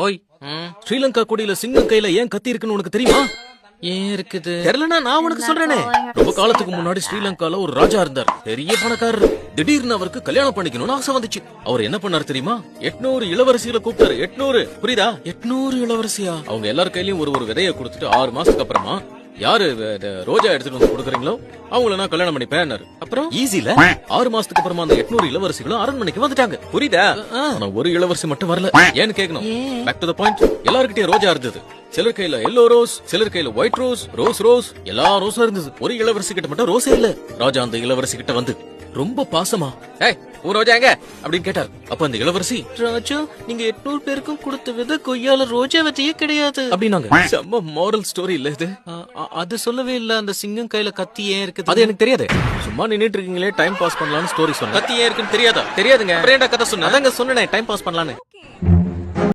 ஓய் ஸ்ரீலங்கா கொடியில சிங்கம் கையில ஏன் கத்தி இருக்குன்னு உனக்கு தெரியுமா? ஏன் இருக்குது? தெரியலனா நான் உனக்கு சொல்றேனே. ரொம்ப காலத்துக்கு முன்னாடி ஸ்ரீலங்கால ஒரு ராஜா இருந்தார், பெரிய பணக்காரர். திடீர்னு அவருக்கு கல்யாணம் பண்ணிக்கணும்னு ஆசை வந்துச்சு. அவர் என்ன பண்ணாரு தெரியுமா? 800 இளவரசிகளை கூப்பிட்டாரு. 800, புரியுதா? 800 இளவரசியா? அவங்க எல்லார் கையிலயும் ஒரு விதைய கொடுத்துட்டு 6 மாசத்துக்கு அப்புறமா யாரு ரோஜா எடுத்துட்டு வந்து கொடுக்குறீங்களோ அவங்கள நான் கல்யாணம் பண்ணிப்பேன். அப்புறம் ஈஸில 6 மாசத்துக்கு அப்புறமா அந்த 800 இளவரசிகளும் அரண்மனைக்கு வந்துட்டாங்க. புரியுதா? ஆனா ஒரு இளவரசி மட்டும் வரல. ஏன்னு கேட்கணும். Back to the point. எல்லார்கிட்டயும் ரோஜா இருந்தது. சிலர் கையில எல்லோ ரோஸ், சிலர் கையில ஒயிட் ரோஸ், ரோஸ் எல்லா ரோஸும் இருந்தது. ஒரு இளவரசி கிட்ட மட்டும் ரோஸே இல்ல. ராஜா அந்த இளவரசி கிட்ட வந்து ரொம்ப பாசமா, ஏய் உன் ரோஜா எங்க அப்படின்னு கேட்டார். அப்ப அந்த இளவரசி, ராஜா, நீங்க 800 பேருக்கும் கொடுத்த வித கொய்யால ரோஜா விதையே கிடையாது அப்படின்னாங்க. செம்ம மாரல் ஸ்டோரி இல்ல இது? அது சொல்லவே இல்ல. அந்த சிங்கம் கையில கத்தி ஏன் இருக்குது? அது எனக்கு தெரியாது. சும்மா நின்னுட்டு இருக்கீங்களே, டைம் பாஸ் பண்ணலாம்னு ஸ்டோரி சொன்னேன். கத்தி ஏன் இருக்குன்னு தெரியாதா? தெரியாதுங்க. கதை சொன்ன. அதாங்க சொன்னேன், டைம் பாஸ் பண்ணலான்னு.